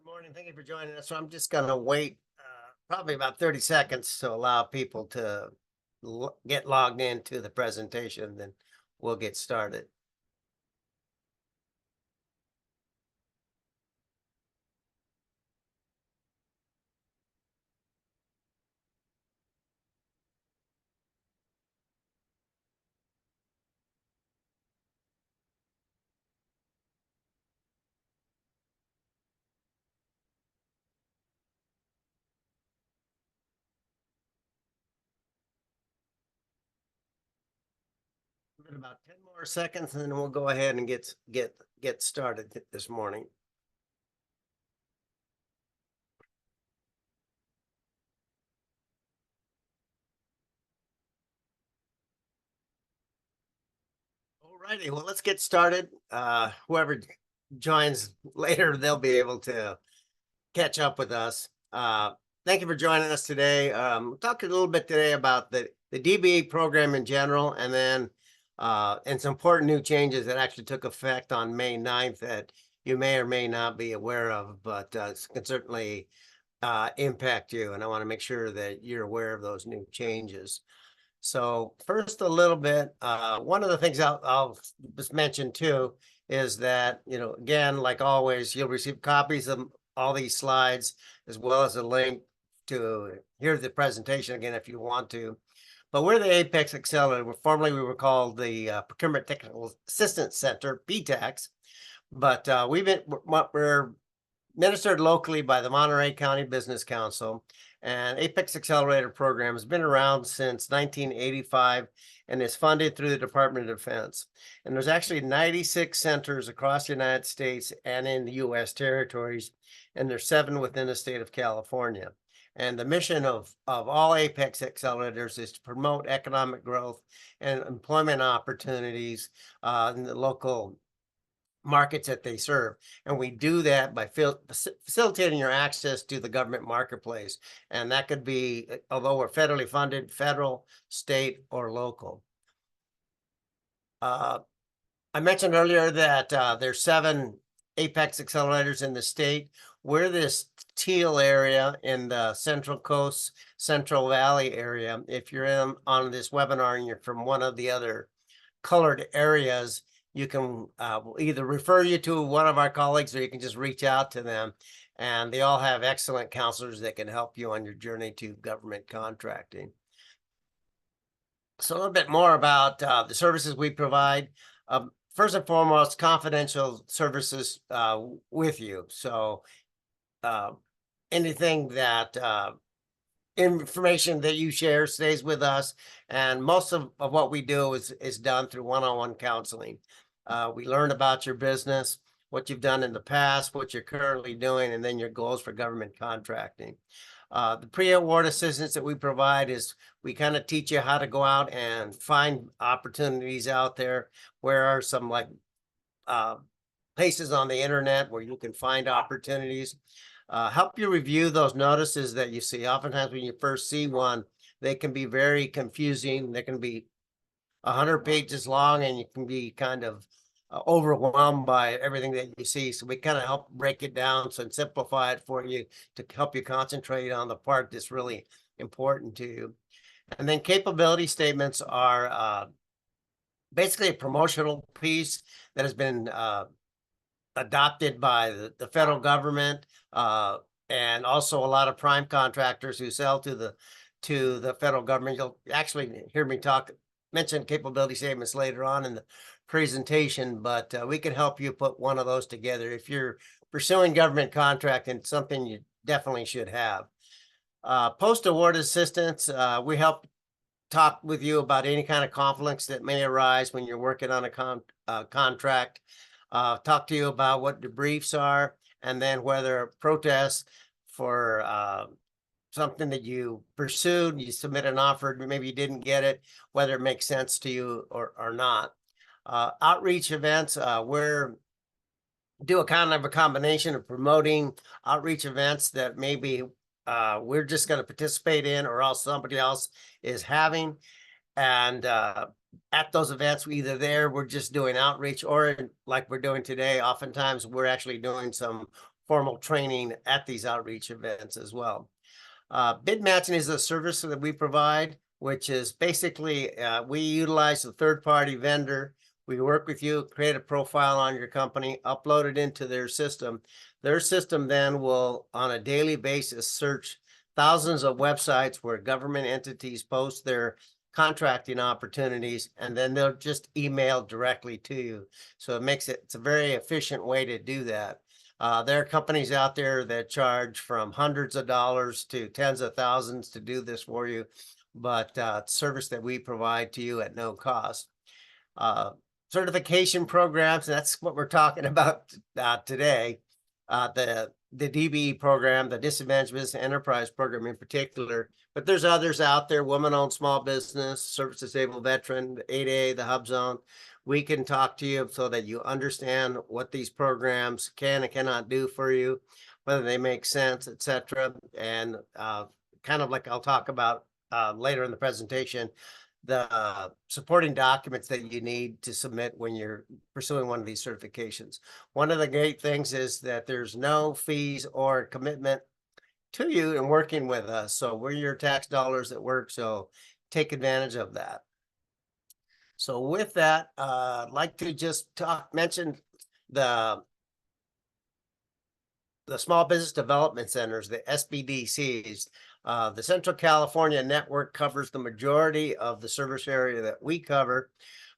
Morning. Thank you for joining us. So I'm just going to wait probably about 30 seconds to allow people to get logged into the presentation, then we'll get started. In about 10 more seconds, and then we'll go ahead and get started this morning. Alrighty, well, let's get started. Whoever joins later, they'll be able to catch up with us. Thank you for joining us today. We'll talk a little bit today about the DBE program in general, and then and some important new changes that actually took effect on May 9th that you may or may not be aware of, but can certainly impact you. And I want to make sure that you're aware of those new changes. So first, a little bit, one of the things I'll just mention too is that, again, like always, you'll receive copies of all these slides, as well as a link to hear the presentation again if you want to. But we're the Apex Accelerator. Formerly, we were called the Procurement Technical Assistance Center, PTACs. But we're administered locally by the Monterey County Business Council. And Apex Accelerator program has been around since 1985 and is funded through the Department of Defense. And there's actually 96 centers across the United States and in the U.S. territories, and there's 7 within the state of California. And the mission of all Apex Accelerators is to promote economic growth and employment opportunities in the local markets that they serve. And we do that by facilitating your access to the government marketplace. And that could be, although we're federally funded, federal, state, or local. I mentioned earlier that there's 7 Apex Accelerators in the state. We're this teal area in the Central Coast, Central Valley area. If you're on this webinar and you're from one of the other colored areas, you can either refer you to one of our colleagues, or you can just reach out to them. And they all have excellent counselors that can help you on your journey to government contracting. So a little bit more about the services we provide. First and foremost, confidential services with you. So anything that information that you share stays with us, and most of what we do is done through one-on-one counseling. We learn about your business, what you've done in the past, what you're currently doing, and then your goals for government contracting. The pre-award assistance that we provide is we kind of teach you how to go out and find opportunities out there. Where are some places on the internet where you can find opportunities? Help you review those notices that you see. Oftentimes when you first see one, they can be very confusing. They can be 100 pages long, and you can be kind of overwhelmed by everything that you see. So we kind of help break it down and simplify it for you to help you concentrate on the part that's really important to you. And then capability statements are basically a promotional piece that has been adopted by the federal government, and also a lot of prime contractors who sell to the federal government. You'll actually hear me mention capability statements later on in the presentation, but we can help you put one of those together. If you're pursuing government contracting, something you definitely should have. Post-award assistance, we help talk with you about any kind of conflicts that may arise when you're working on a contract. Talk to you about what debriefs are, and then whether protests for something that you pursued, you submit an offer, maybe you didn't get it, whether it makes sense to you or not. Outreach events, we're do a kind of a combination of promoting outreach events that maybe we're just going to participate in, or else somebody else is having. And at those events, we're just doing outreach, or like we're doing today, oftentimes we're actually doing some formal training at these outreach events as well. Bid matching is a service that we provide, which is basically we utilize a third-party vendor. We work with you, create a profile on your company, upload it into their system. Their system then will, on a daily basis, search thousands of websites where government entities post their contracting opportunities, and then they'll just email directly to you. So it's a very efficient way to do that. There are companies out there that charge from hundreds of dollars to tens of thousands to do this for you, but service that we provide to you at no cost. Certification programs, that's what we're talking about today. The DBE program, the Disadvantaged Business Enterprise program in particular, but there's others out there, woman-owned small business, service disabled veteran, the 8A, the Hub Zone. We can talk to you so that you understand what these programs can and cannot do for you, whether they make sense, etc. And kind of like I'll talk about later in the presentation, the supporting documents that you need to submit when you're pursuing one of these certifications. One of the great things is that there's no fees or commitment to you in working with us. So we're your tax dollars at work. So take advantage of that. So with that, I'd like to just mention the Small Business Development Centers, the SBDCs. The Central California network covers the majority of the service area that we cover,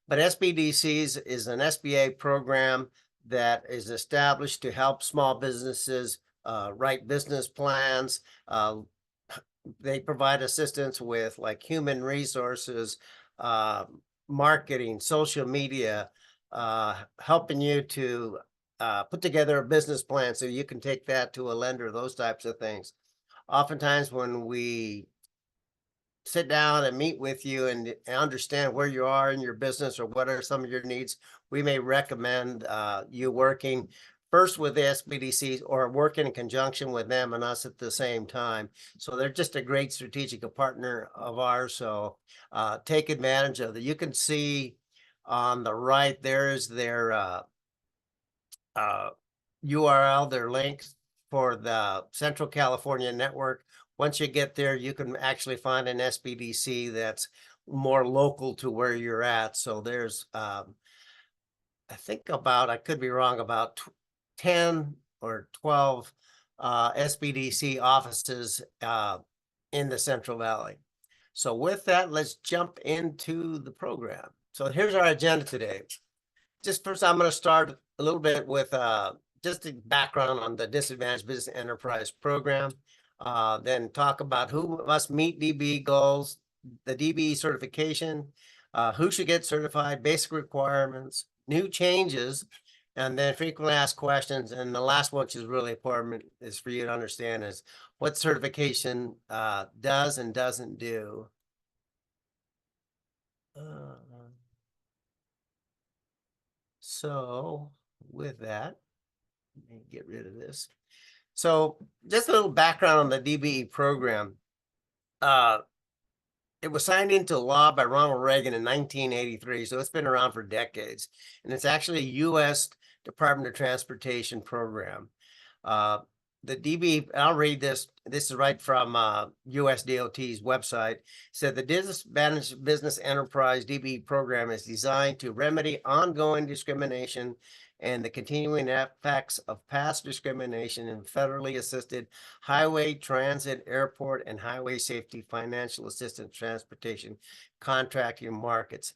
but SBDCs is an SBA program that is established to help small businesses write business plans. They provide assistance with like human resources, marketing, social media, helping you to put together a business plan so you can take that to a lender, those types of things. Oftentimes when we sit down and meet with you and understand where you are in your business or what are some of your needs, we may recommend you working first with the SBDCs or working in conjunction with them and us at the same time. So they're just a great strategic partner of ours. So take advantage of it. You can see on the right, there is their URL, their links for the Central California network. Once you get there, you can actually find an SBDC that's more local to where you're at. So there's, I think I could be wrong, about 10 or 12 SBDC offices in the Central Valley. So with that, let's jump into the program. So here's our agenda today. Just first, I'm going to start a little bit with just a background on the Disadvantaged Business Enterprise program, then talk about who must meet DBE goals, the DBE certification, who should get certified, basic requirements, new changes, and then frequently asked questions. And the last one, which is really important, is for you to understand is what certification does and doesn't do. So with that, let me get rid of this. So just a little background on the DBE program. It was signed into law by Ronald Reagan in 1983, so it's been around for decades. And it's actually a U.S. Department of Transportation program. The DBE, I'll read this. This is right from USDOT's website. It said the Disadvantaged Business Enterprise DBE program is designed to remedy ongoing discrimination and the continuing effects of past discrimination in federally assisted highway, transit, airport, and highway safety financial assistance transportation contracting markets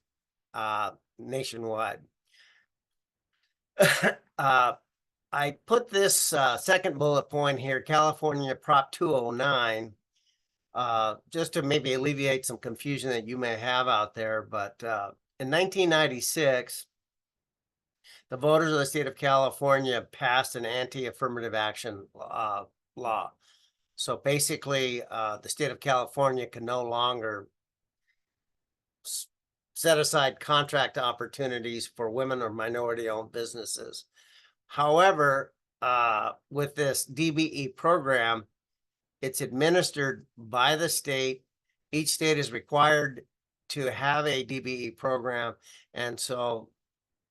nationwide. I put this second bullet point here, California Prop 209, just to maybe alleviate some confusion that you may have out there. But in 1996, the voters of the state of California passed an anti-affirmative action law. So basically, the state of California can no longer set aside contract opportunities for women or minority-owned businesses. However, with this DBE program, it's administered by the state. Each state is required to have a DBE program. And so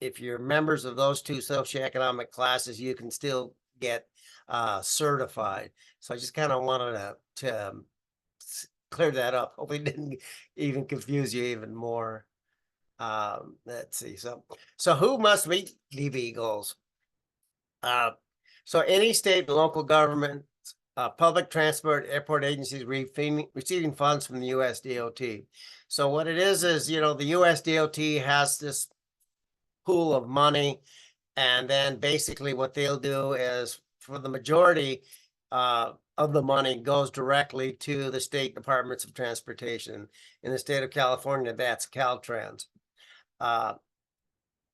if you're members of those two socioeconomic classes, you can still get certified. So I just kind of wanted to clear that up. Hopefully it didn't even confuse you even more. Let's see. So who must meet DBE goals? So any state and local government, public transport, airport agencies receiving funds from the US DOT. So what it is, the US DOT has this pool of money, and then basically what they'll do is, for the majority of the money, goes directly to the state departments of transportation. In the state of California, that's Caltrans.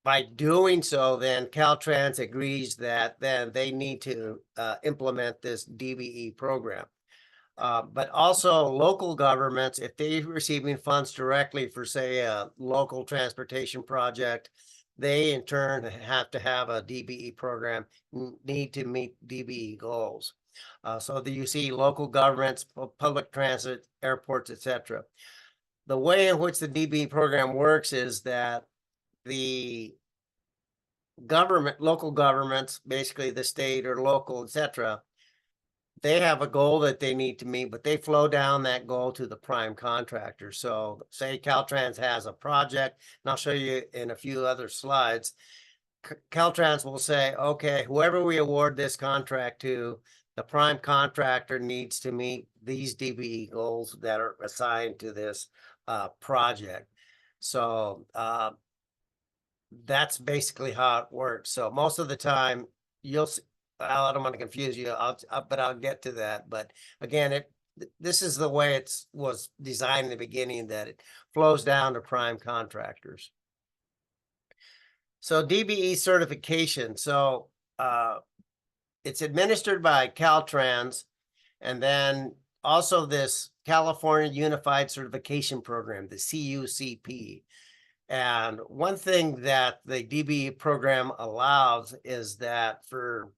By doing so, then Caltrans agrees that then they need to implement this DBE program. But also local governments, if they're receiving funds directly for, say, a local transportation project, they in turn have to have a DBE program, need to meet DBE goals. So that you see local governments, public transit, airports, etc. The way in which the DBE program works is that the local governments, basically the state or local, etc., they have a goal that they need to meet, but they flow down that goal to the prime contractor. So say Caltrans has a project, and I'll show you in a few other slides. Caltrans will say, okay, whoever we award this contract to, the prime contractor needs to meet these DBE goals that are assigned to this project. So that's basically how it works. So most of the time you'll see, I don't want to confuse you, but I'll get to that. But again, this is the way it was designed in the beginning, that it flows down to prime contractors. So DBE certification. So it's administered by Caltrans, and then also this California Unified Certification Program, the CUCP. And one thing that the DBE program allows is that for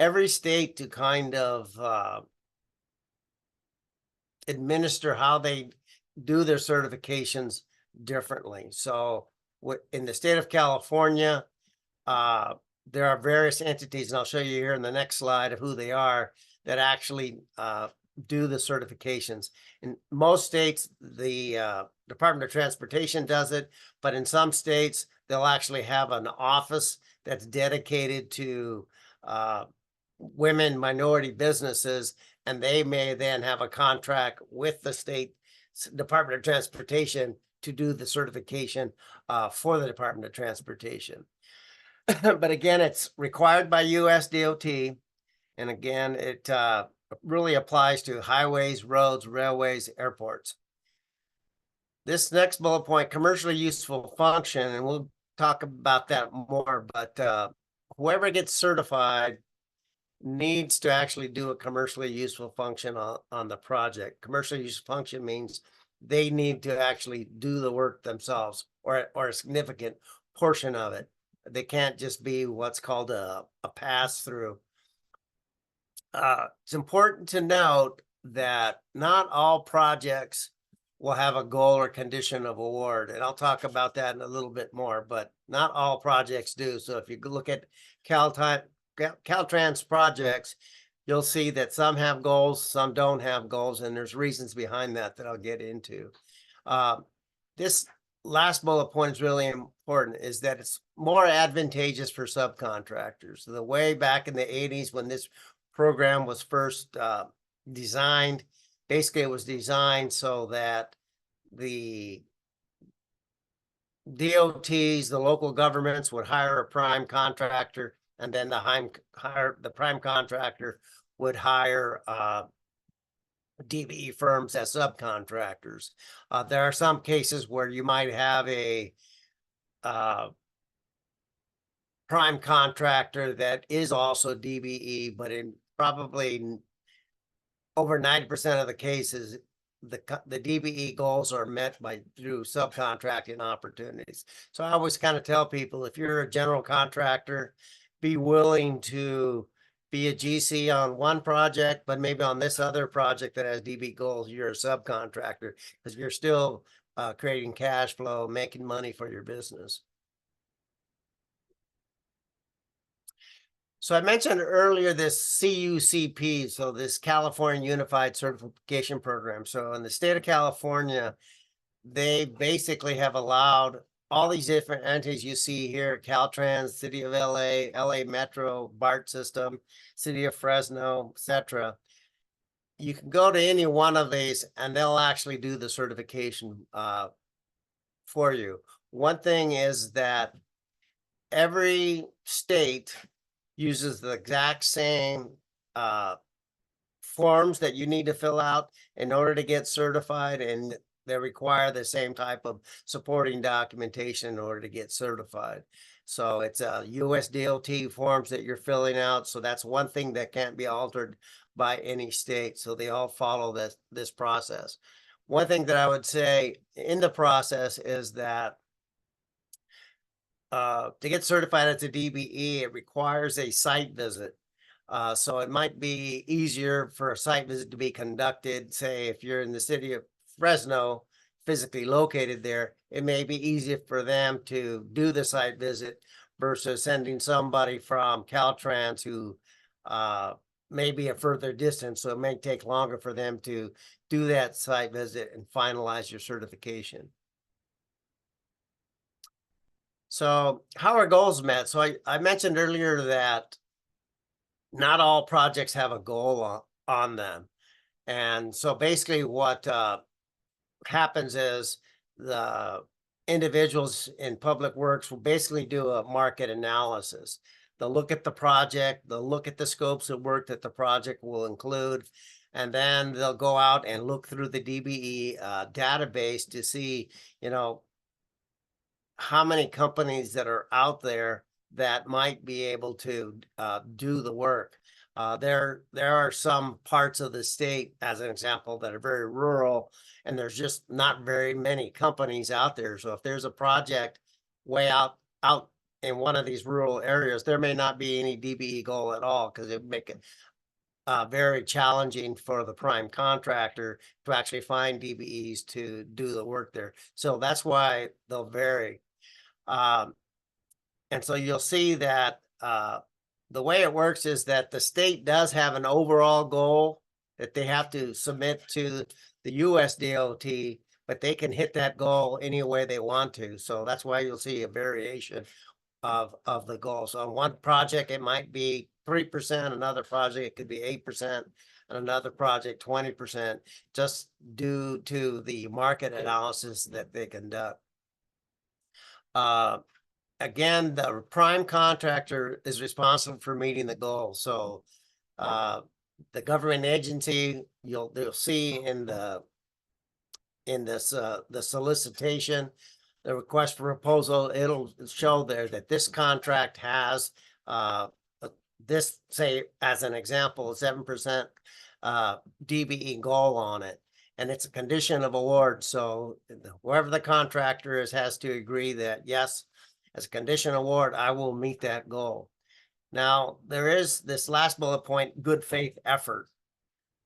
every state to kind of administer how they do their certifications differently. So in the state of California, there are various entities, and I'll show you here in the next slide of who they are, that actually do the certifications. In most states, the Department of Transportation does it, but in some states, they'll actually have an office that's dedicated to women minority businesses, and they may then have a contract with the state Department of Transportation to do the certification for the Department of Transportation. But again, it's required by US DOT, and again, it really applies to highways, roads, railways, airports. This next bullet point, commercially useful function, and we'll talk about that more, but whoever gets certified needs to actually do a commercially useful function on the project. Commercially useful function means they need to actually do the work themselves, or a significant portion of it. They can't just be what's called a pass-through. It's important to note that not all projects will have a goal or condition of award, and I'll talk about that in a little bit more, but not all projects do. So if you look at Caltrans projects, you'll see that some have goals, some don't have goals, and there's reasons behind that I'll get into. This last bullet point is really important, is that it's more advantageous for subcontractors. So the way back in the 80s when this program was first designed, basically it was designed so that the DOTs, the local governments, would hire a prime contractor, and then the prime contractor would hire DBE firms as subcontractors. There are some cases where you might have a prime contractor that is also DBE, but in probably over 90% of the cases, the DBE goals are met through subcontracting opportunities. So I always kind of tell people, if you're a general contractor, be willing to be a GC on one project, but maybe on this other project that has DBE goals, you're a subcontractor, because you're still creating cash flow, making money for your business. So I mentioned earlier this CUCP, so this California Unified Certification Program. So in the state of California, they basically have allowed all these different entities you see here: Caltrans, City of LA, LA Metro, BART system, City of Fresno, etc. You can go to any one of these and they'll actually do the certification for you. One thing is that every state uses the exact same forms that you need to fill out in order to get certified, and they require the same type of supporting documentation in order to get certified. So it's US DOT forms that you're filling out. So that's one thing that can't be altered by any state. So they all follow this process. One thing that I would say in the process is that to get certified as a DBE, it requires a site visit. So it might be easier for a site visit to be conducted. Say, if you're in the city of Fresno, physically located there, it may be easier for them to do the site visit versus sending somebody from Caltrans who may be a further distance. So it may take longer for them to do that site visit and finalize your certification. So how are goals met? So I mentioned earlier that not all projects have a goal on them. And so basically what happens is the individuals in public works will basically do a market analysis. They'll look at the project, they'll look at the scopes of work that the project will include, and then they'll go out and look through the DBE database to see, how many companies that are out there that might be able to do the work. There are some parts of the state, as an example, that are very rural, and there's just not very many companies out there. So if there's a project way out in one of these rural areas, there may not be any DBE goal at all, because it would make it very challenging for the prime contractor to actually find DBEs to do the work there. So that's why they'll vary. And so you'll see that the way it works is that the state does have an overall goal that they have to submit to the US DOT, but they can hit that goal any way they want to. So that's why you'll see a variation of the goals. So on one project, it might be 3%, another project, it could be 8%, and another project, 20%, just due to the market analysis that they conduct. Again, the prime contractor is responsible for meeting the goal. So the government agency, you'll see in this the solicitation, the request for proposal, it'll show there that this contract has this, say, as an example, 7% DBE goal on it, and it's a condition of award. So whoever the contractor is has to agree that, yes, as a condition of award, I will meet that goal. Now, there is this last bullet point, good faith effort.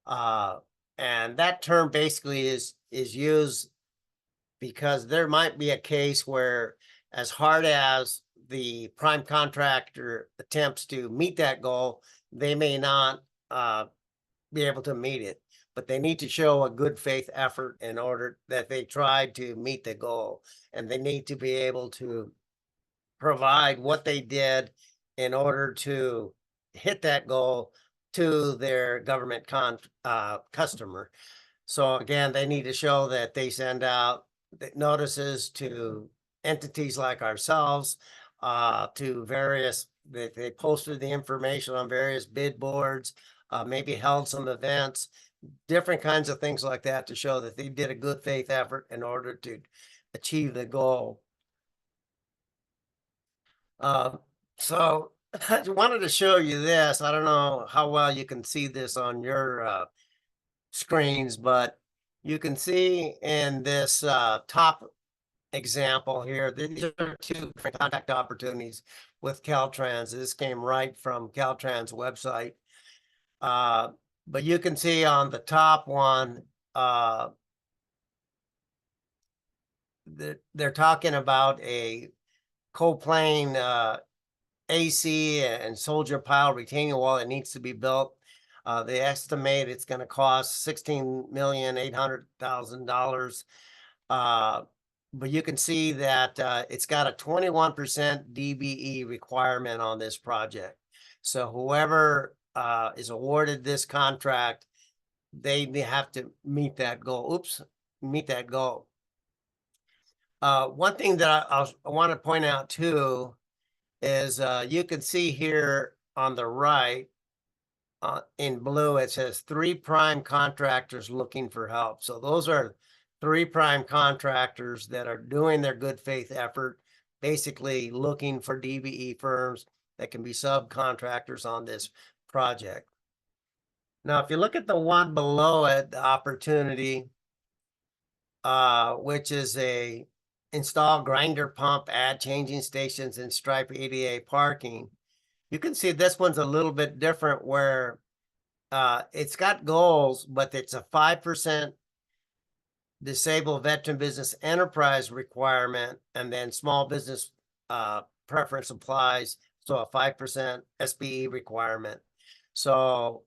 And that term basically is used because there might be a case where, as hard as the prime contractor attempts to meet that goal, they may not be able to meet it, but they need to show a good faith effort in order that they tried to meet the goal, and they need to be able to provide what they did in order to hit that goal to their government customer. So again, they need to show that they send out notices to entities like ourselves, to various, they posted the information on various bid boards, maybe held some events, different kinds of things like that, to show that they did a good faith effort in order to achieve the goal. So I wanted to show you this. I don't know how well you can see this on your screens, but you can see in this top example here, these are two different contact opportunities with Caltrans. This came right from Caltrans website. But you can see on the top one, they're talking about a coplanar AC and soldier pile retaining wall that needs to be built. They estimate it's going to cost $16,800,000. But you can see that it's got a 21% DBE requirement on this project. So whoever is awarded this contract, they have to meet that goal. Meet that goal. One thing that I want to point out too is you can see here on the right in blue, it says 3 prime contractors looking for help. So those are 3 prime contractors that are doing their good faith effort, basically looking for DBE firms that can be subcontractors on this project. Now, if you look at the one below it, the opportunity, which is a install grinder pump, add changing stations, and stripe ADA parking, you can see this one's a little bit different where it's got goals, but it's a 5% disabled veteran business enterprise requirement, and then small business preference applies, so a 5% SBE requirement. So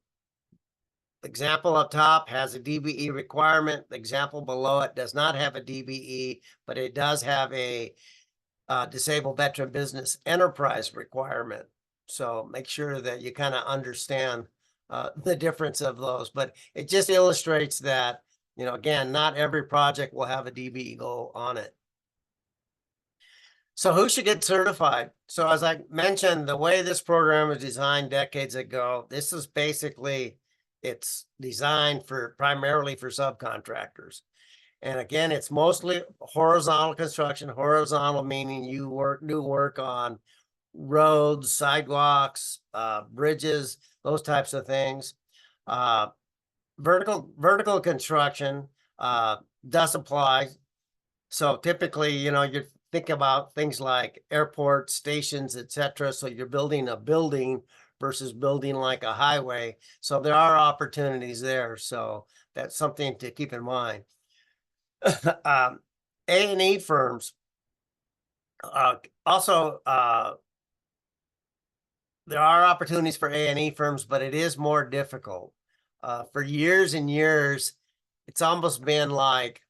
example up top has a DBE requirement. The example below it does not have a DBE, but it does have a disabled veteran business enterprise requirement. So make sure that you kind of understand the difference of those. But it just illustrates that, you know, again, not every project will have a DBE goal on it. So who should get certified? So as I mentioned, the way this program was designed decades ago, this is basically, it's designed for primarily for subcontractors. And again, it's mostly horizontal construction, horizontal meaning you do work on roads, sidewalks, bridges, those types of things. Vertical construction does apply. So typically, you know, you think about things like airports, stations, etc. So you're building a building versus building like a highway. So there are opportunities there. So that's something to keep in mind. A&E firms also there are opportunities for A&E firms, but it is more difficult. For years and years, it's almost been like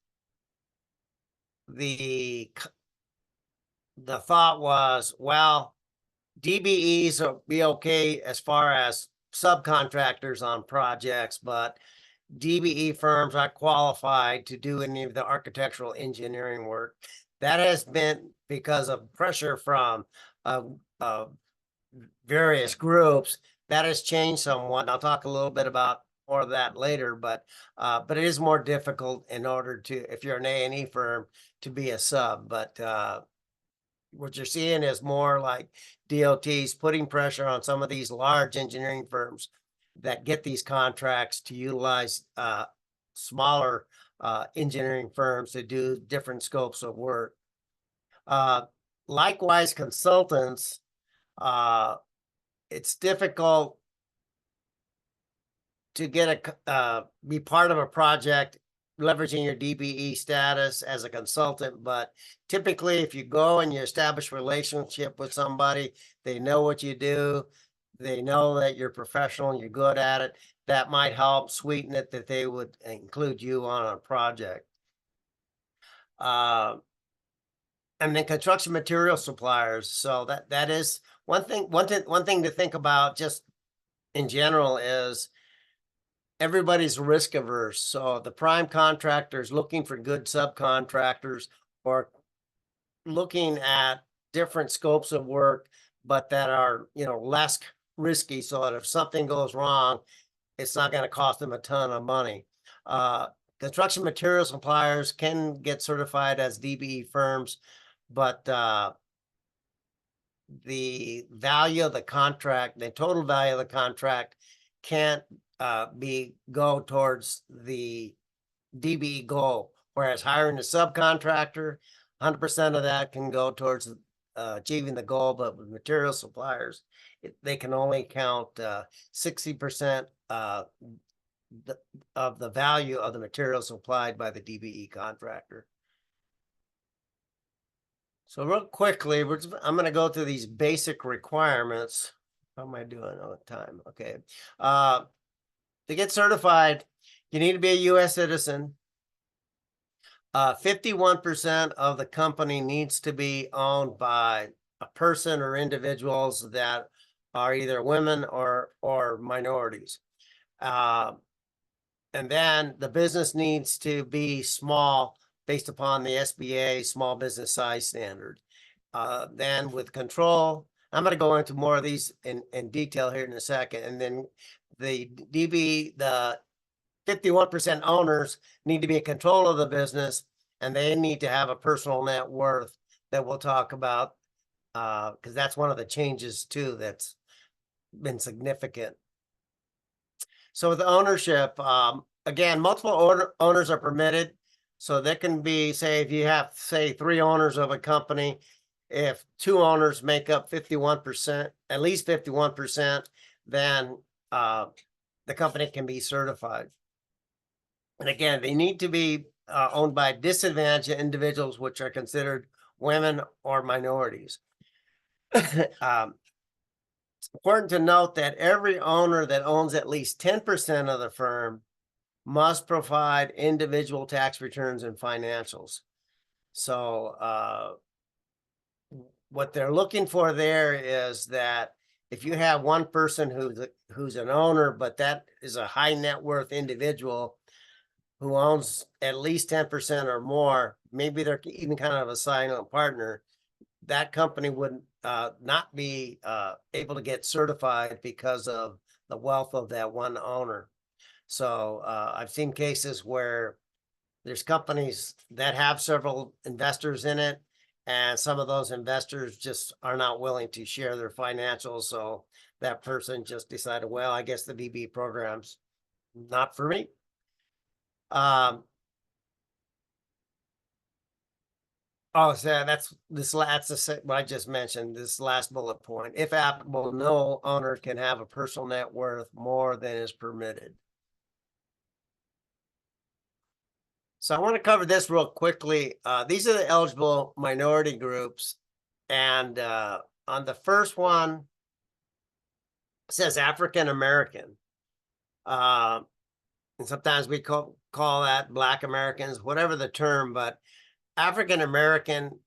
the thought was, well, DBEs will be okay as far as subcontractors on projects, but DBE firms aren't qualified to do any of the architectural engineering work. That has been because of pressure from various groups. That has changed somewhat. I'll talk a little bit about more of that later, but it is more difficult in order to, if you're an A&E firm, to be a sub. But what you're seeing is more like DOTs putting pressure on some of these large engineering firms that get these contracts to utilize smaller engineering firms to do different scopes of work. Likewise, consultants, it's difficult to get be part of a project leveraging your DBE status as a consultant, but typically if you go and you establish a relationship with somebody, they know what you do, they know that you're professional and you're good at it, that might help sweeten it that they would include you on a project. And then construction material suppliers. So that is one thing to think about just in general is everybody's risk averse. So the prime contractors looking for good subcontractors or looking at different scopes of work, but that are, you know, less risky. So that if something goes wrong, it's not going to cost them a ton of money. Construction material suppliers can get certified as DBE firms, but the value of the contract, the total value of the contract can't go towards the DBE goal, whereas hiring a subcontractor, 100% of that can go towards achieving the goal, but with material suppliers, they can only count 60% of the value of the material supplied by the DBE contractor. So real quickly, I'm going to go through these basic requirements. How am I doing on time? Okay. To get certified, you need to be a U.S. citizen. 51% of the company needs to be owned by a person or individuals that are either women or minorities. And then the business needs to be small based upon the SBA small business size standard. Then with control, I'm going to go into more of these in detail here in a second. And then the DBE, the 51% owners need to be in control of the business, and they need to have a personal net worth that we'll talk about, because that's one of the changes too that's been significant. So with the ownership, again, multiple owners are permitted. So there can be, say, if you have, say, 3 owners of a company, if 2 owners make up 51%, at least 51%, then the company can be certified. And again, they need to be owned by disadvantaged individuals, which are considered women or minorities. It's important to note that every owner that owns at least 10% of the firm must provide individual tax returns and financials. So what they're looking for there is that if you have one person who's an owner, but that is a high net worth individual who owns at least 10% or more, maybe they're even kind of a silent partner, that company would not be able to get certified because of the wealth of that one owner. So I've seen cases where there's companies that have several investors in it, and some of those investors just are not willing to share their financials. So that person just decided, well, I guess the DBE program's not for me. Oh, so that's what I just mentioned, this last bullet point. If applicable, no owner can have a personal net worth more than is permitted. So I want to cover this real quickly. These are the eligible minority groups. And on the first one, it says African American. And sometimes we call that Black Americans, whatever the term, but African American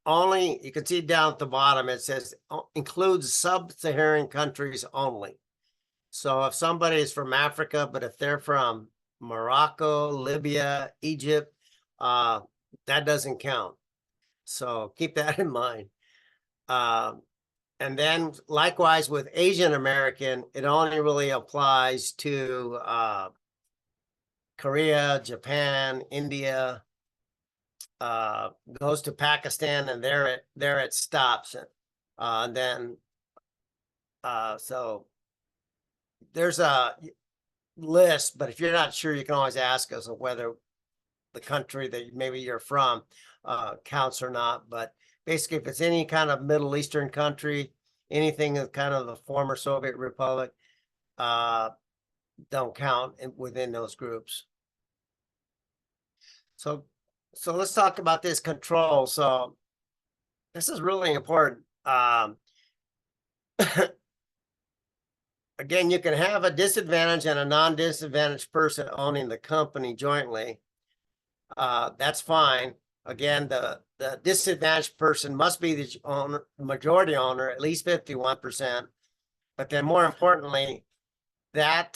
only, you can see down at the bottom, it says includes sub-Saharan countries only. So if somebody is from Africa, but if they're from Morocco, Libya, Egypt, that doesn't count. So keep that in mind. And then likewise with Asian American, it only really applies to Korea, Japan, India, goes to Pakistan, and there it stops. And then so there's a list, but if you're not sure, you can always ask us whether the country that maybe you're from counts or not. But basically, if it's any kind of Middle Eastern country, anything that's kind of the former Soviet Republic, don't count within those groups. So let's talk about this control. So this is really important. Again, you can have a disadvantaged and a non-disadvantaged person owning the company jointly. That's fine. Again, the disadvantaged person must be the majority owner, at least 51%. But then more importantly, that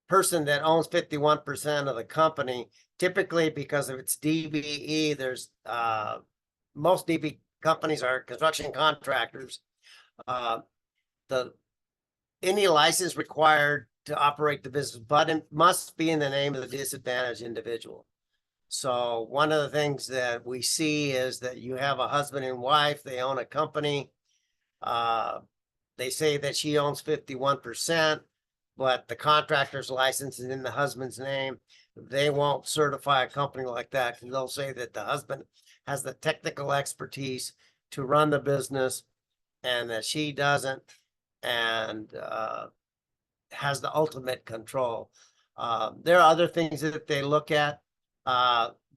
person that owns 51% of the company, typically because of its DBE, there's most DBE companies are construction contractors. Any license required to operate the business, but it must be in the name of the disadvantaged individual. So one of the things that we see is that you have a husband and wife, they own a company. They say that she owns 51%, but the contractor's license is in the husband's name. They won't certify a company like that because they'll say that the husband has the technical expertise to run the business and that she doesn't, and has the ultimate control. There are other things that they look at,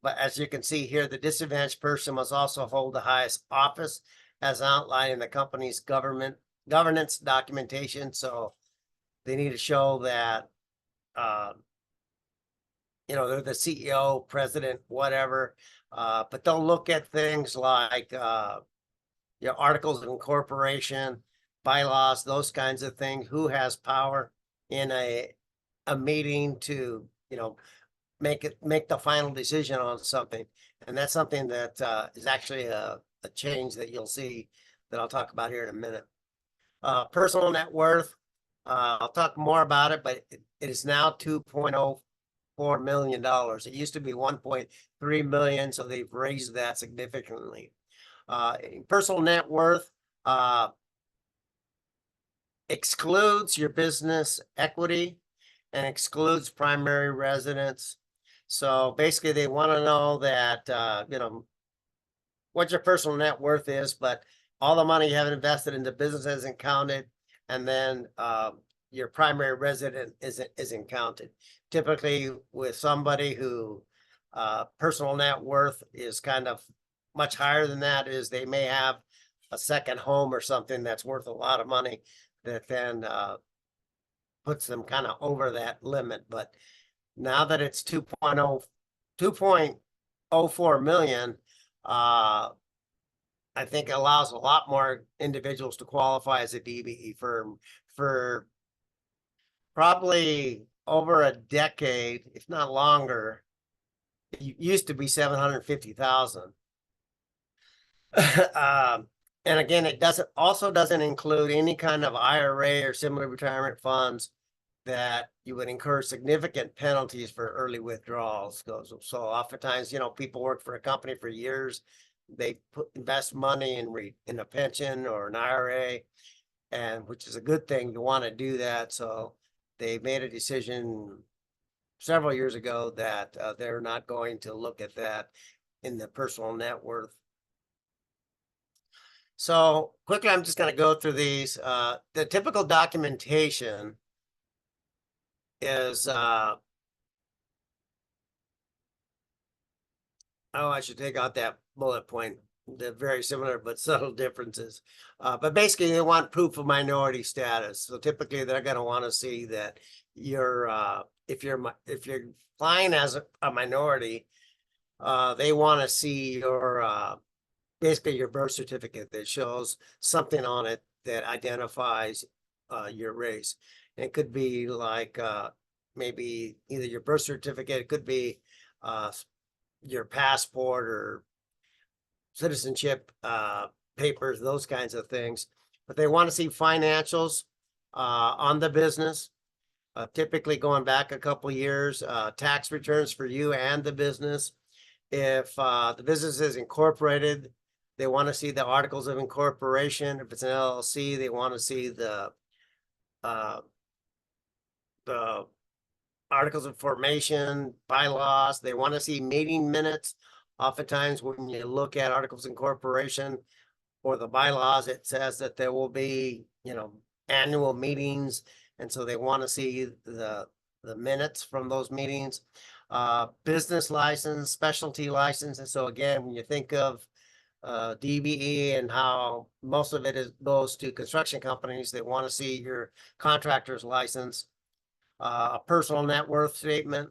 but as you can see here, the disadvantaged person must also hold the highest office as outlined in the company's governance documentation. So they need to show that, they're the CEO, president, whatever. But they'll look at things like, articles of incorporation, bylaws, those kinds of things. Who has power in a meeting to, make the final decision on something. And that's something that is actually a change that you'll see that I'll talk about here in a minute. Personal net worth, I'll talk more about it, but it is now $2.04 million. It used to be 1.3 million, so they've raised that significantly. Personal net worth excludes your business equity and excludes primary residence. So basically, they want to know that, what your personal net worth is, but all the money you have invested in the business isn't counted. And then your primary resident isn't counted. Typically, with somebody who personal net worth is kind of much higher than that, is they may have a second home or something that's worth a lot of money that then puts them kind of over that limit. But now that it's 2.04 million, I think it allows a lot more individuals to qualify as a DBE firm for probably over a decade, if not longer. It used to be 750,000. And again, it doesn't include any kind of IRA or similar retirement funds that you would incur significant penalties for early withdrawals. So oftentimes, people work for a company for years, they invest money in a pension or an IRA, and which is a good thing. You want to do that. So they made a decision several years ago that they're not going to look at that in the personal net worth. So quickly, I'm just going to go through these. The typical documentation is, I should take out that bullet point. They're very similar, but subtle differences. But basically, they want proof of minority status. So typically, they're going to want to see that if you're flying as a minority, they want to see your basically your birth certificate that shows something on it that identifies your race. And it could be like maybe either your birth certificate, it could be your passport or citizenship papers, those kinds of things. But they want to see financials on the business, typically going back a couple years, tax returns for you and the business. If the business is incorporated, they want to see the articles of incorporation. If it's an LLC, they want to see the articles of formation, bylaws. They want to see meeting minutes. Oftentimes, when you look at articles of incorporation or the bylaws, it says that there will be, annual meetings, and so they want to see the minutes from those meetings. Business license, specialty license, and so again, when you think of DBE and how most of it goes to construction companies, they want to see your contractor's license, a personal net worth statement,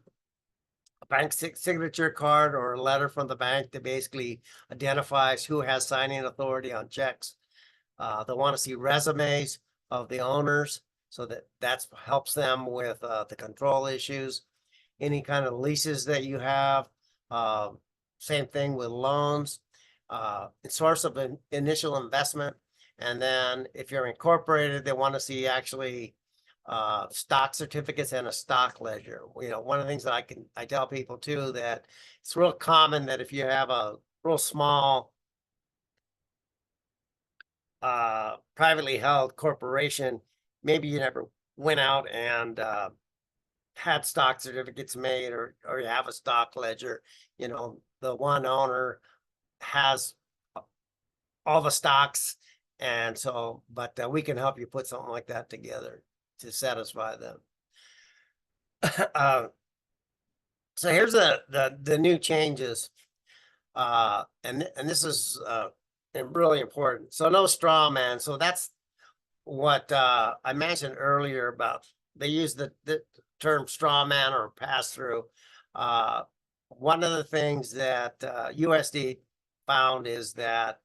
a bank signature card or a letter from the bank that basically identifies who has signing authority on checks. They want to see resumes of the owners, so that helps them with the control issues. Any kind of leases that you have, same thing with loans. Source of an initial investment. And then if you're incorporated, they want to see actually stock certificates and a stock ledger. One of the things that I tell people too, that it's real common that if you have a real small privately held corporation, maybe you never went out and had stock certificates made, or you have a stock ledger, the one owner has all the stocks, and so, but we can help you put something like that together to satisfy them. So here's the new changes. And this is really important. So no straw man. So that's what I mentioned earlier about they use the term straw man or pass through. One of the things that USD found is that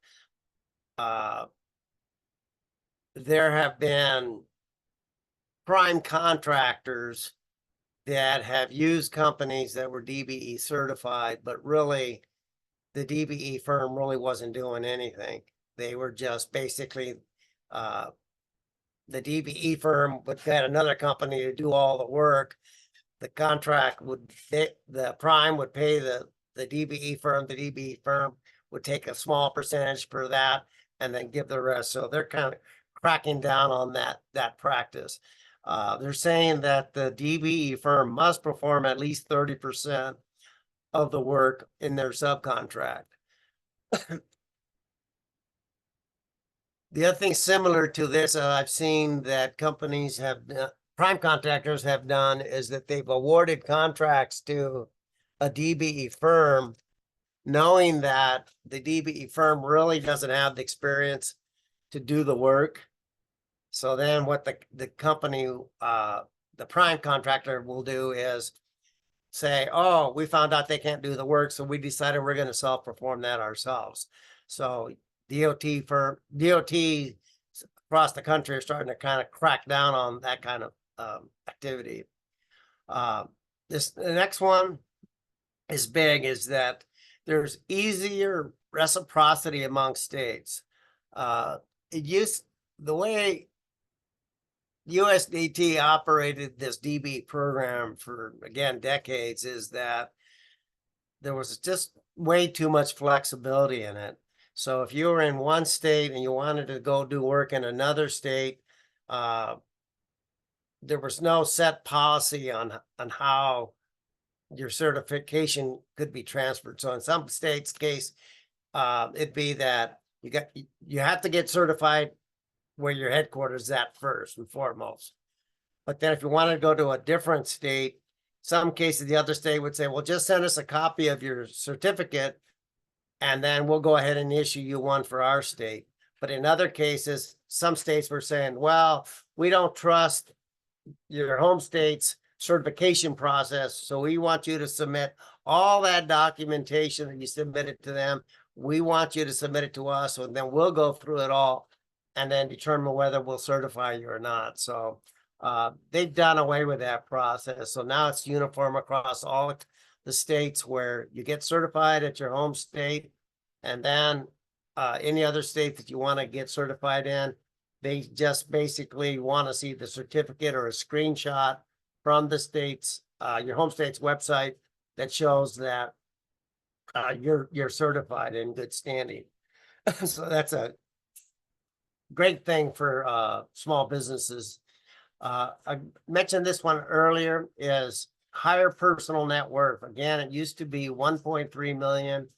there have been prime contractors that have used companies that were DBE certified, but really the DBE firm really wasn't doing anything. They were just basically the DBE firm would get another company to do all the work. The contract would the prime would pay the DBE firm. The DBE firm would take a small percentage for that and then give the rest. So they're kind of cracking down on that practice. They're saying that the DBE firm must perform at least 30% of the work in their subcontract. The other thing similar to this, I've seen that companies have, prime contractors have done is that they've awarded contracts to a DBE firm, knowing that the DBE firm really doesn't have the experience to do the work. So then what the company, the prime contractor will do is say, oh, we found out they can't do the work, so we decided we're going to self-perform that ourselves. So DOT across the country are starting to kind of crack down on that kind of activity. The next one is big, is that there's easier reciprocity among states. The way USDT operated this DB program for, again, decades, is that there was just way too much flexibility in it. So if you were in one state and you wanted to go do work in another state, there was no set policy on how your certification could be transferred. So in some states' case, it'd be that you have to get certified where your headquarters is at first and foremost. But then if you want to go to a different state, some cases the other state would say, well, just send us a copy of your certificate and then we'll go ahead and issue you one for our state. But in other cases, some states were saying, well, we don't trust your home state's certification process, so we want you to submit all that documentation that you submitted to them. We want you to submit it to us, and then we'll go through it all and then determine whether we'll certify you or not. So they've done away with that process. So now it's uniform across all the states where you get certified at your home state, and then any other state that you want to get certified in, they just basically want to see the certificate or a screenshot from the state's, your home state's website that shows that you're certified in good standing. So that's a great thing for small businesses. I mentioned this one earlier, is higher personal net worth. Again, it used to be 1.3 million,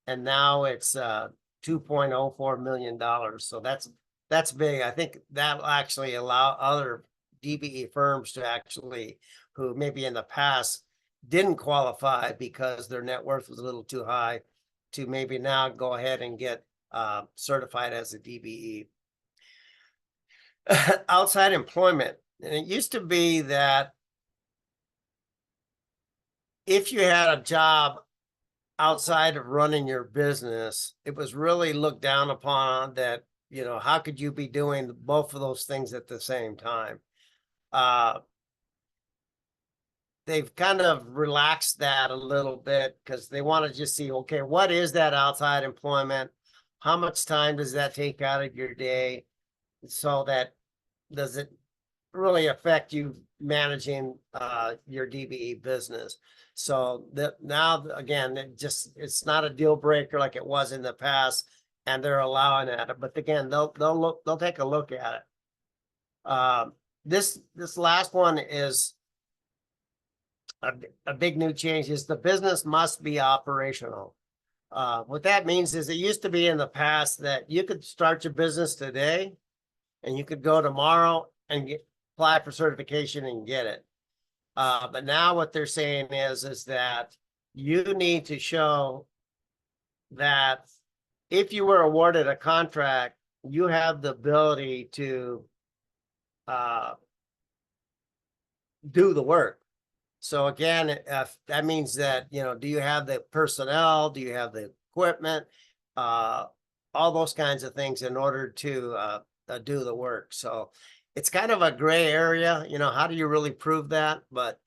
and now it's $2.04 million. So that's big. I think that will actually allow other DBE firms to actually, who maybe in the past didn't qualify because their net worth was a little too high, to maybe now go ahead and get certified as a DBE. Outside employment. And it used to be that if you had a job outside of running your business, it was really looked down upon that, you know, how could you be doing both of those things at the same time? They've kind of relaxed that a little bit because they want to just see, okay, what is that outside employment? How much time does that take out of your day? So that does it really affect you managing your DBE business? So that now, again, it's not a deal breaker like it was in the past, and they're allowing it. But again, they'll take a look at it. This last one is a big new change, is the business must be operational. What that means is, it used to be in the past that you could start your business today and you could go tomorrow and apply for certification and get it. But now what they're saying is that you need to show that if you were awarded a contract, you have the ability to do the work. So again, that means that, do you have the personnel? Do you have the equipment? All those kinds of things in order to do the work. So it's kind of a gray area, how do you really prove that? But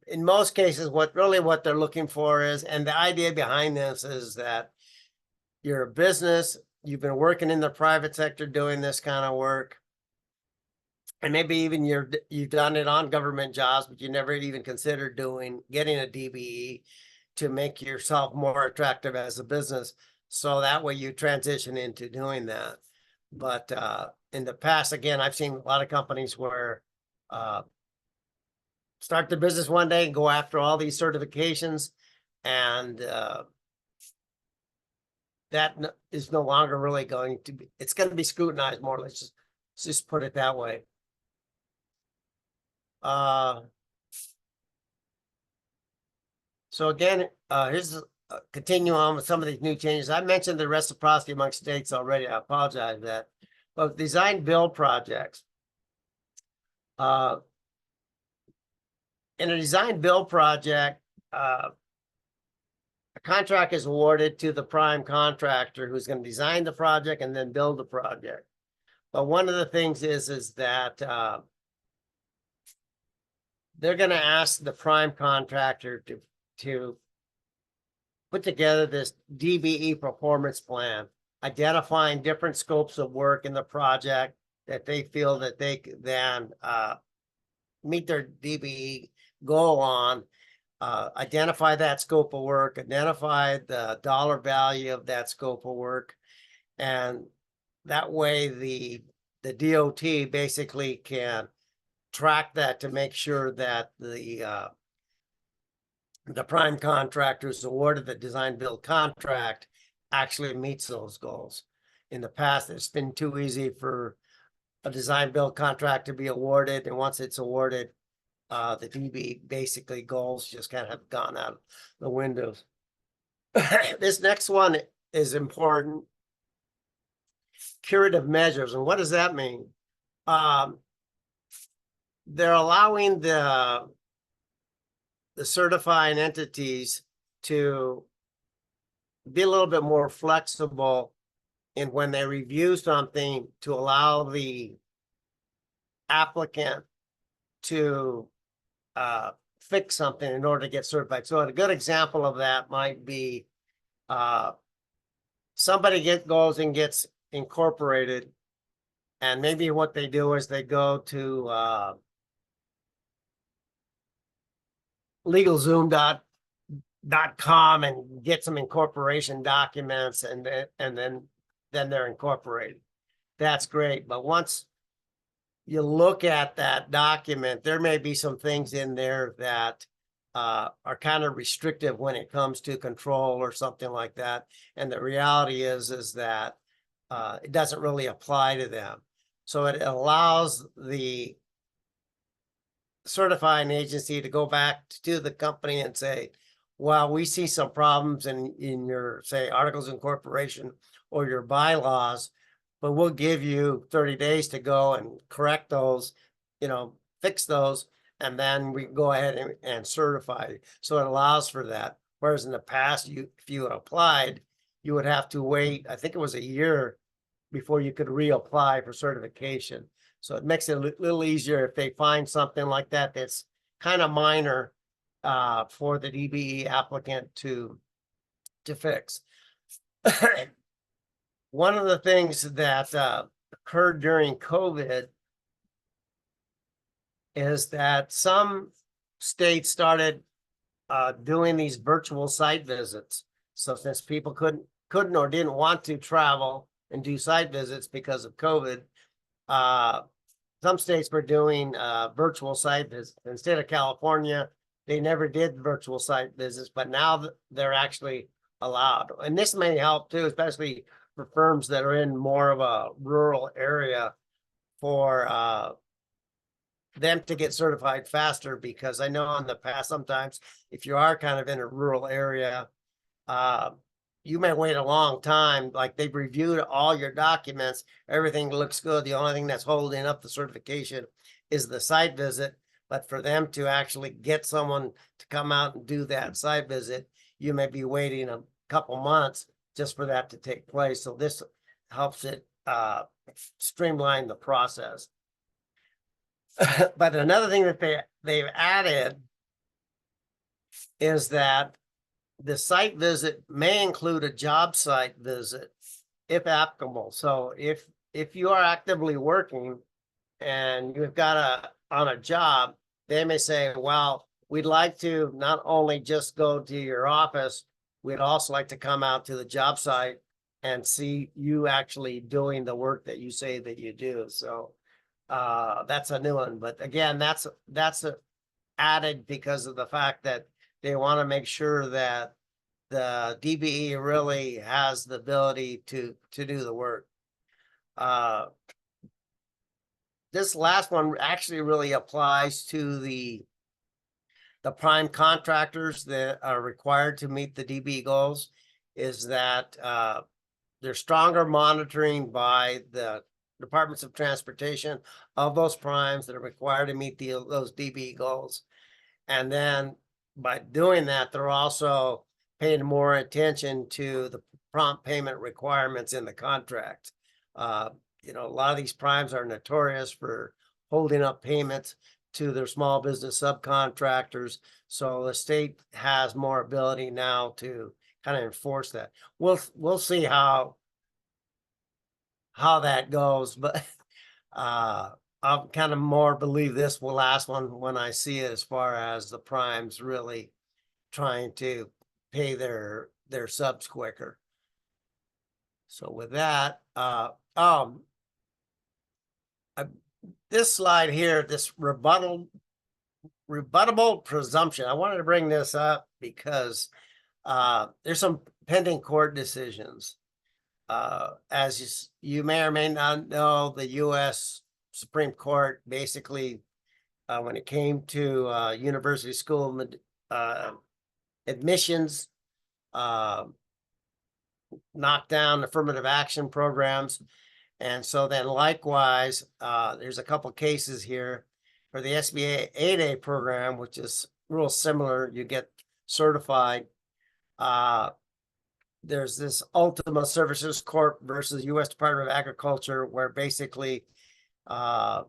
in most cases, what they're looking for is, and the idea behind this is that you're a business, you've been working in the private sector doing this kind of work, and maybe even you've done it on government jobs, but you never even considered getting a DBE to make yourself more attractive as a business. So that way you transition into doing that. But in the past, again, I've seen a lot of companies where start the business one day and go after all these certifications, and that is no longer really going to be, it's going to be scrutinized more. Let's just put it that way. So again, here's continue on with some of these new changes. I mentioned the reciprocity among states already. I apologize for that. But design build projects. In a design build project, a contract is awarded to the prime contractor who's going to design the project and then build the project. But one of the things is that they're going to ask the prime contractor to put together this DBE performance plan, identifying different scopes of work in the project that they feel that they can then meet their DBE goal on, identify that scope of work, identify the dollar value of that scope of work, and that way the DOT basically can track that to make sure that the prime contractor who's awarded the design build contract actually meets those goals. In the past, it's been too easy for a design build contract to be awarded, and once it's awarded, the DB basically goals just kind of have gone out the windows. This next one is important. Curative measures. And what does that mean? They're allowing the certifying entities to be a little bit more flexible in when they review something, to allow the applicant to fix something in order to get certified. So a good example of that might be somebody goes and gets incorporated, and maybe what they do is they go to LegalZoom.com and get some incorporation documents, and then they're incorporated. That's great. But once you look at that document, there may be some things in there that are kind of restrictive when it comes to control or something like that. And the reality is that it doesn't really apply to them. So it allows the certifying agency to go back to the company and say, well, we see some problems in your, say, articles of incorporation or your bylaws, but we'll give you 30 days to go and correct those, fix those, and then we can go ahead and certify. So it allows for that. Whereas in the past, if you had applied, you would have to wait, I think it was a year before you could reapply for certification. So it makes it a little easier if they find something like that that's kind of minor for the DBE applicant to fix. One of the things that occurred during COVID is that some states started doing these virtual site visits. So since people couldn't or didn't want to travel and do site visits because of COVID, some states were doing virtual site visits. In the state of California, they never did virtual site visits, but now they're actually allowed. And this may help too, especially for firms that are in more of a rural area, for them to get certified faster, because I know in the past, sometimes if you are kind of in a rural area, you may wait a long time. Like, they've reviewed all your documents, everything looks good. The only thing that's holding up the certification is the site visit. But for them to actually get someone to come out and do that site visit, you may be waiting a couple months just for that to take place. So this helps it streamline the process. But another thing that they've added is that the site visit may include a job site visit if applicable. So if you are actively working and you've got on a job, they may say, well, we'd like to not only just go to your office, we'd also like to come out to the job site and see you actually doing the work that you say that you do. So that's a new one. But again, that's added because of the fact that they want to make sure that the DBE really has the ability to do the work. This last one actually really applies to the prime contractors that are required to meet the DBE goals, is that there's stronger monitoring by the departments of transportation of those primes that are required to meet those DBE goals. And then by doing that, they're also paying more attention to the prompt payment requirements in the contract. You know, a lot of these primes are notorious for holding up payments to their small business subcontractors. So the state has more ability now to kind of enforce that. We'll see how that goes, but I'll kind of more believe this will last one when I see it, as far as the primes really trying to pay their subs quicker. So with that, this slide here, this rebuttable presumption, I wanted to bring this up because there's some pending court decisions. As you may or may not know, the U.S. Supreme Court basically, when it came to university school admissions, knocked down affirmative action programs. And so then likewise, there's a couple cases here for the SBA 8A program, which is real similar. You get certified. There's this Ultima Services Corp versus U.S. Department of Agriculture, where basically a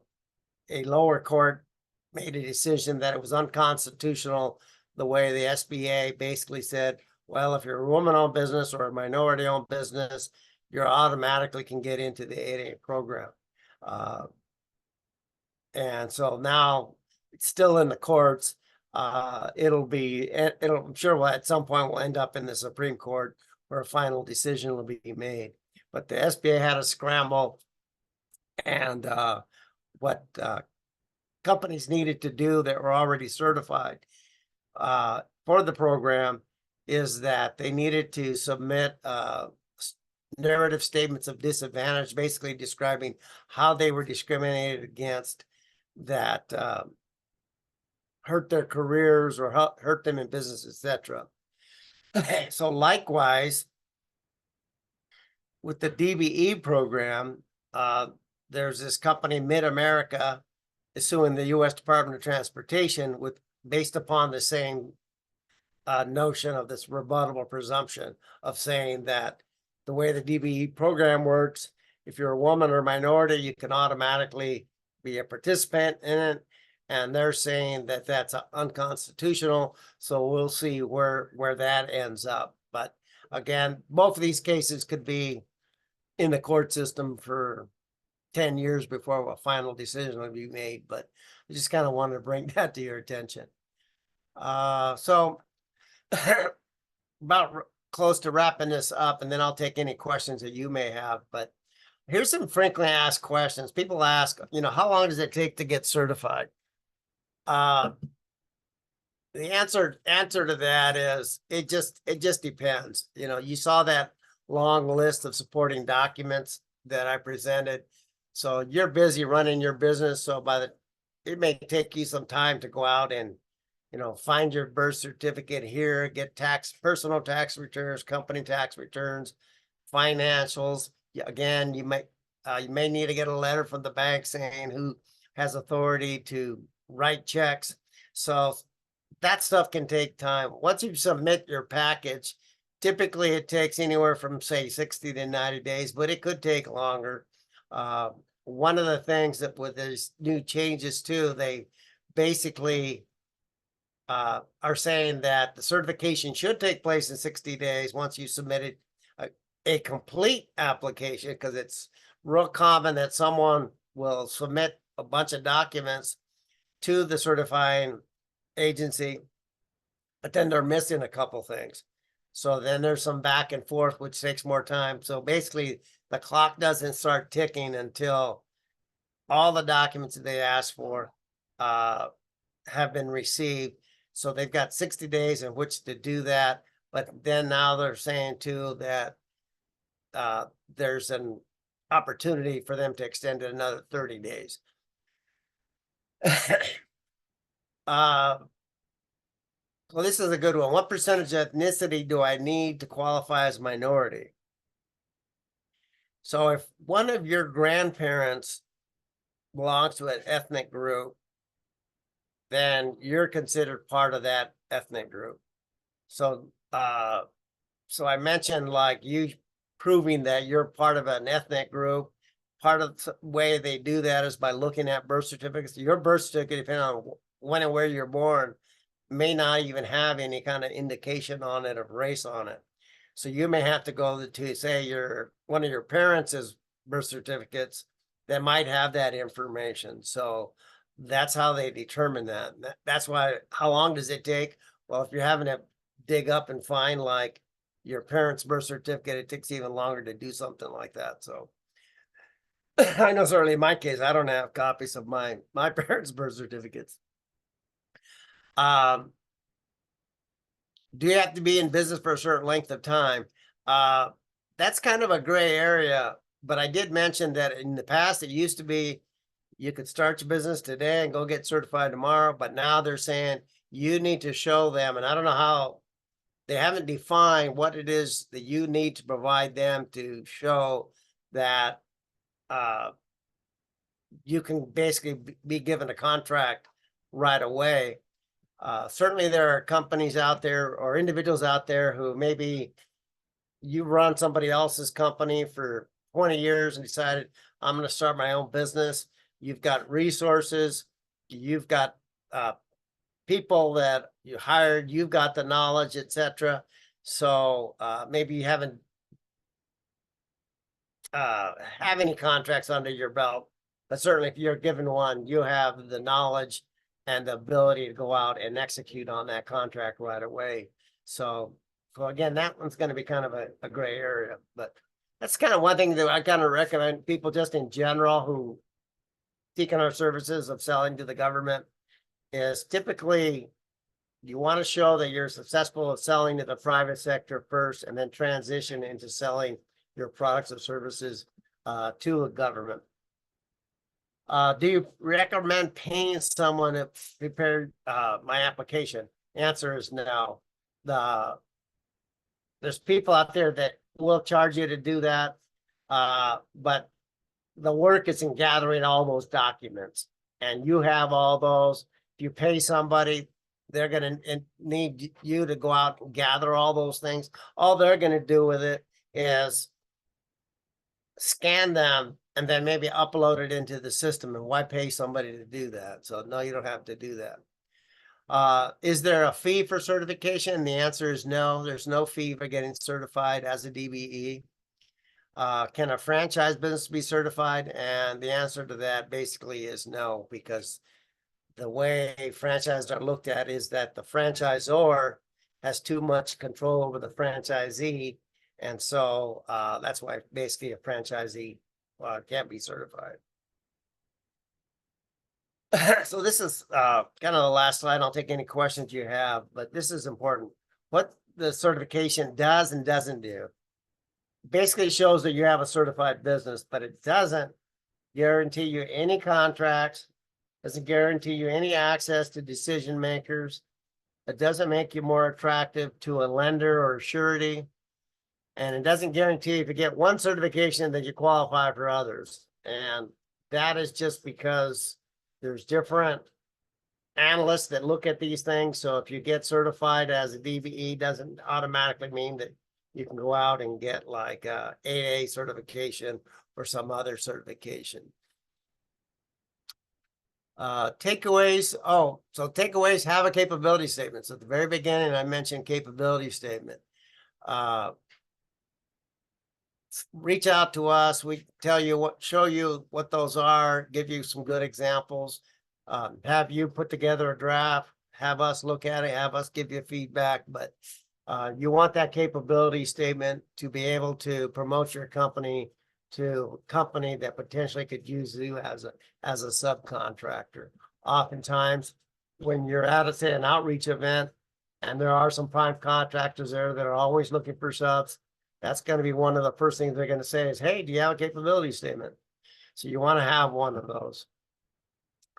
lower court made a decision that it was unconstitutional the way the SBA basically said, well, if you're a woman-owned business or a minority-owned business, you automatically can get into the 8A program. And so now it's still in the courts. I'm sure at some point we'll end up in the Supreme Court where a final decision will be made. But the SBA had a scramble, and what companies needed to do that were already certified for the program is that they needed to submit narrative statements of disadvantage, basically describing how they were discriminated against that hurt their careers or hurt them in business, etc. So likewise, with the DBE program, there's this company, Mid-America, is suing the U.S. Department of Transportation based upon the same notion of this rebuttable presumption of saying that the way the DBE program works, if you're a woman or minority, you can automatically be a participant in it. And they're saying that that's unconstitutional. So we'll see where that ends up. But again, both of these cases could be in the court system for 10 years before a final decision will be made. But I just kind of wanted to bring that to your attention. So about close to wrapping this up, and then I'll take any questions that you may have. But here's some frequently asked questions. People ask, how long does it take to get certified? The answer to that is it just depends. You saw that long list of supporting documents that I presented. So you're busy running your business. So by the it may take you some time to go out and, find your birth certificate here, get personal tax returns, company tax returns, financials. Again, you may need to get a letter from the bank saying who has authority to write checks. So that stuff can take time. Once you submit your package, typically it takes anywhere from say 60 to 90 days, but it could take longer. One of the things that with these new changes too, they basically are saying that the certification should take place in 60 days once you submitted a complete application, because it's real common that someone will submit a bunch of documents to the certifying agency, but then they're missing a couple things. So then there's some back and forth, which takes more time. So basically, the clock doesn't start ticking until all the documents that they asked for have been received. So they've got 60 days in which to do that. But then now they're saying too that there's an opportunity for them to extend it another 30 days. Well, this is a good one. What percentage of ethnicity do I need to qualify as minority? So if one of your grandparents belongs to an ethnic group, then you're considered part of that ethnic group. So, so I mentioned like you proving that you're part of an ethnic group. Part of the way they do that is by looking at birth certificates. Your birth certificate, depending on when and where you're born, may not even have any kind of indication on it of race on it. So you may have to go to say one of your parents' birth certificates that might have that information. So that's how they determine that. That's why, how long does it take? Well, if you're having to dig up and find like your parents' birth certificate, it takes even longer to do something like that. So I know certainly in my case, I don't have copies of my parents' birth certificates. Do you have to be in business for a certain length of time? That's kind of a gray area, but I did mention that in the past, it used to be you could start your business today and go get certified tomorrow, but now they're saying you need to show them, and I don't know how, they haven't defined what it is that you need to provide them to show that you can basically be given a contract right away. Certainly there are companies out there or individuals out there who maybe you run somebody else's company for 20 years and decided, I'm going to start my own business. You've got resources, you've got people that you hired, you've got the knowledge, etc. So maybe you haven't have any contracts under your belt, but certainly if you're given one, you have the knowledge and the ability to go out and execute on that contract right away. So again, that one's going to be kind of a gray area, but that's kind of one thing that I kind of recommend people just in general who seeking our services of selling to the government is typically you want to show that you're successful at selling to the private sector first and then transition into selling your products or services to a government. Do you recommend paying someone to prepare my application? Answer is no. There's people out there that will charge you to do that, but the work is in gathering all those documents, and you have all those. If you pay somebody, they're going to need you to go out and gather all those things. All they're going to do with it is scan them and then maybe upload it into the system. And why pay somebody to do that? So no, you don't have to do that. Is there a fee for certification? The answer is no. There's no fee for getting certified as a DBE. Can a franchise business be certified? And the answer to that basically is no, because the way franchises are looked at is that the franchisor has too much control over the franchisee. And so that's why basically a franchisee can't be certified. So this is kind of the last slide. I'll take any questions you have, but this is important. What the certification does and doesn't do. Basically shows that you have a certified business, but it doesn't guarantee you any contracts doesn't guarantee you any access to decision makers. It doesn't make you more attractive to a lender or surety. And it doesn't guarantee if you get one certification that you qualify for others. And that is just because there's different analysts that look at these things. So if you get certified as a DBE, doesn't automatically mean that you can go out and get like a AA certification or some other certification. Takeaways. Oh, so takeaways have a capability statement. So at the very beginning, I mentioned capability statement. Reach out to us. We tell you what, show you what those are, give you some good examples, have you put together a draft, have us look at it, have us give you feedback. But you want that capability statement to be able to promote your company to a company that potentially could use you as a subcontractor. Oftentimes, when you're at say an outreach event, and there are some prime contractors there that are always looking for subs, that's going to be one of the first things they're going to say is, hey, do you have a capability statement? So you want to have one of those.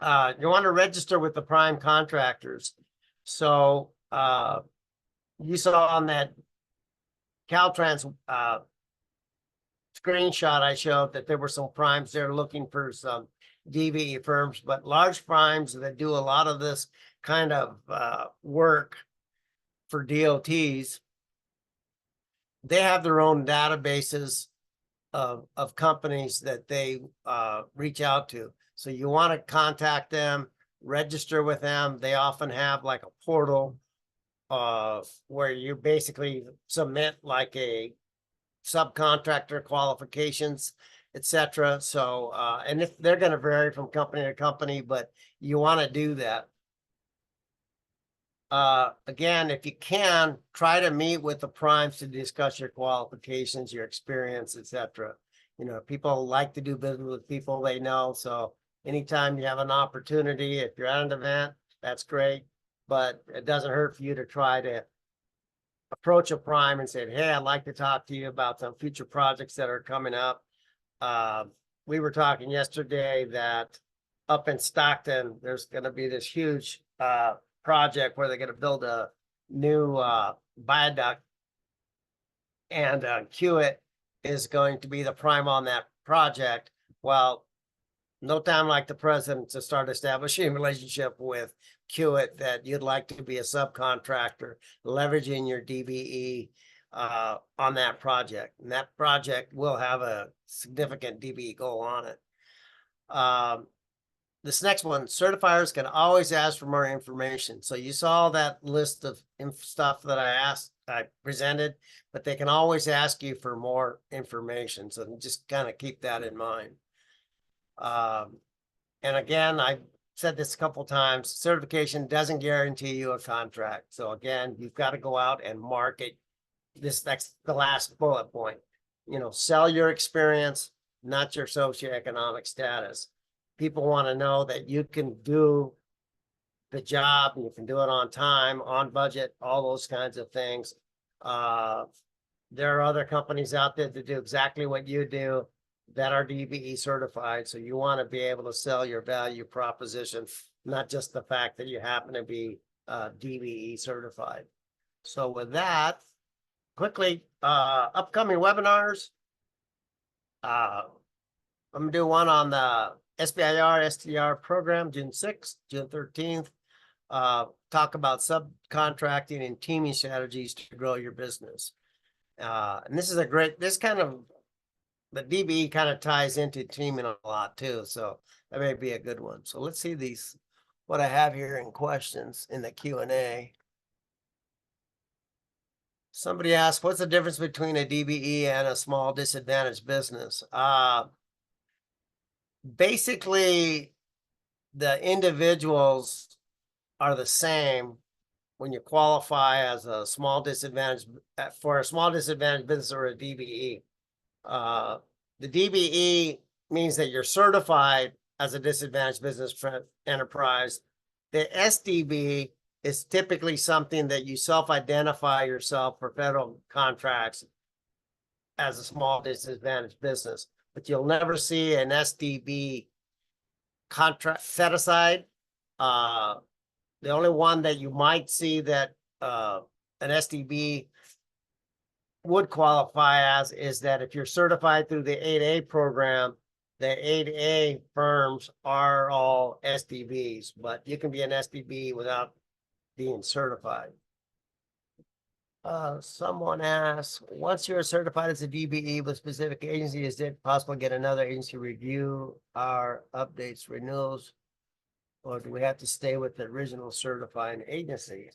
You want to register with the prime contractors. So you saw on that Caltrans screenshot I showed that there were some primes there looking for some DBE firms, but large primes that do a lot of this kind of work for DOTs, they have their own databases of companies that they reach out to. So you want to contact them, register with them. They often have like a portal where you basically submit like a subcontractor qualifications, etc. So, and if they're going to vary from company to company, but you want to do that. Again, if you can, try to meet with the primes to discuss your qualifications, your experience, etc. You know, people like to do business with people they know. So anytime you have an opportunity, if you're at an event, that's great. But it doesn't hurt for you to try to approach a prime and say, hey, I'd like to talk to you about some future projects that are coming up. We were talking yesterday that up in Stockton, there's going to be this huge project where they're going to build a new viaduct, and Hewitt is going to be the prime on that project. Well, no time like the present to start establishing a relationship with Hewitt that you'd like to be a subcontractor, leveraging your DBE on that project. And that project will have a significant DBE goal on it. This next one, certifiers can always ask for more information. So you saw that list of stuff that I presented, but they can always ask you for more information. So just kind of keep that in mind. And again, I said this a couple times, certification doesn't guarantee you a contract. So again, you've got to go out and market this. That's the last bullet point. You know, sell your experience, not your socioeconomic status. People want to know that you can do the job and you can do it on time, on budget, all those kinds of things. There are other companies out there that do exactly what you do that are DBE certified. So you want to be able to sell your value proposition, not just the fact that you happen to be DBE certified. So with that, quickly, upcoming webinars. I'm going to do one on the SBIR STR program, June 6th, June 13th. Talk about subcontracting and teaming strategies to grow your business. And this is a great, the DBE kind of ties into teaming a lot too. So that may be a good one. So let's see what I have here in questions in the Q&A. Somebody asked, what's the difference between a DBE and a small disadvantaged business? Basically, the individuals are the same when you qualify as a small disadvantaged, for a small disadvantaged business or a DBE. The DBE means that you're certified as a disadvantaged business enterprise. The SDB is typically something that you self-identify yourself for federal contracts as a small disadvantaged business, but you'll never see an SDB contract set aside. The only one that you might see that an SDB would qualify as is that if you're certified through the 8A program, the 8A firms are all SDBs, but you can be an SDB without being certified. Someone asks, once you're certified as a DBE with specific agency, is it possible to get another agency review our updates, renewals? Or do we have to stay with the original certifying agency?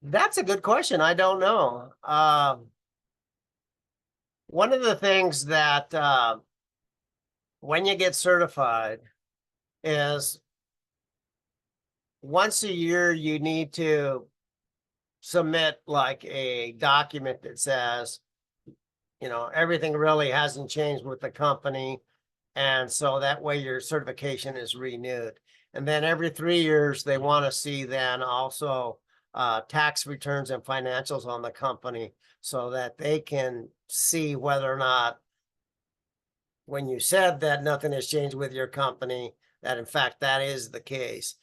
That's a good question. I don't know. One of the things that when you get certified is once a year you need to submit like a document that says, you know, everything really hasn't changed with the company. And so that way your certification is renewed. And then every 3 years, they want to see then also tax returns and financials on the company so that they can see whether or not when you said that nothing has changed with your company, that in fact that is the case.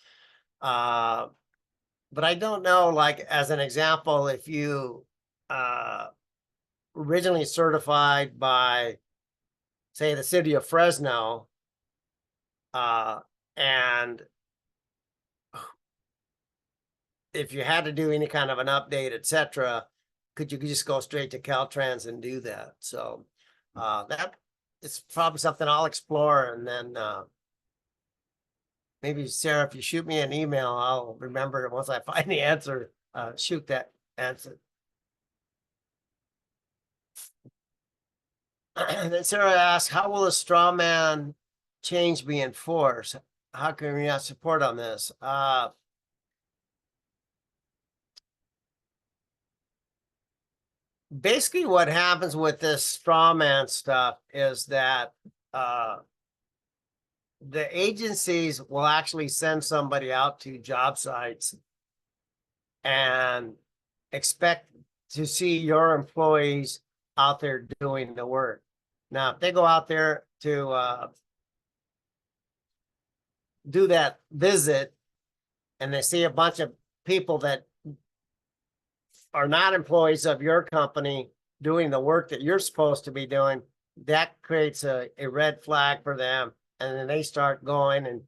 But I don't know, like as an example, if you originally certified by, say, the city of Fresno, and if you had to do any kind of an update, etc., could you just go straight to Caltrans and do that? So that is probably something I'll explore, and then maybe Sarah, if you shoot me an email, I'll remember it once I find the answer. Shoot that answer. And then Sarah asks, how will a straw man change be enforced? How can we not support on this? Basically what happens with this straw man stuff is that the agencies will actually send somebody out to job sites and expect to see your employees out there doing the work. Now, if they go out there to do that visit and they see a bunch of people that are not employees of your company doing the work that you're supposed to be doing, that creates a red flag for them. And then they start going and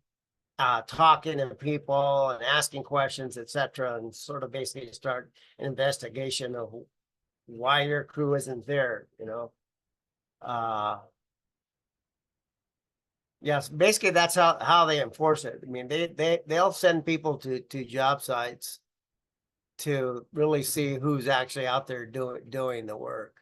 talking to people and asking questions, etc., and sort of basically start an investigation of why your crew isn't there, you know. Yes, basically that's how they enforce it. I mean, they'll send people to job sites to really see who's actually out there doing the work.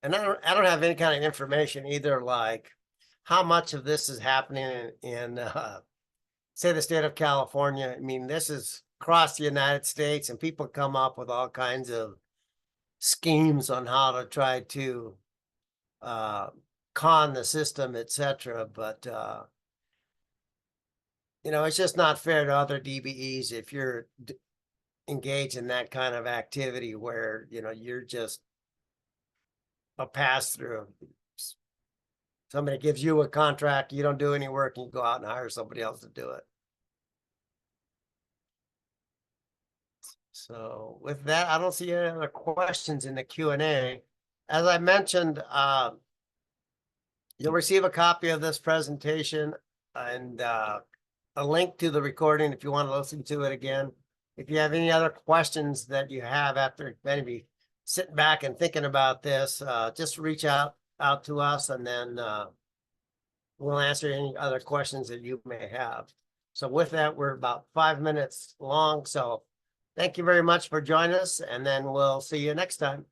And I don't have any kind of information either, like how much of this is happening in say the state of California. I mean, this is across the United States, and people come up with all kinds of schemes on how to try to con the system, etc. But you know, it's just not fair to other DBEs if you're engaged in that kind of activity where, you know, you're just a pass through. Somebody gives you a contract, you don't do any work, and you go out and hire somebody else to do it. So with that, I don't see any other questions in the Q&A. As I mentioned, you'll receive a copy of this presentation and a link to the recording if you want to listen to it again. If you have any other questions that you have after maybe sitting back and thinking about this, just reach out to us, and then we'll answer any other questions that you may have. So with that, we're about 5 minutes long. So thank you very much for joining us, and then we'll see you next time.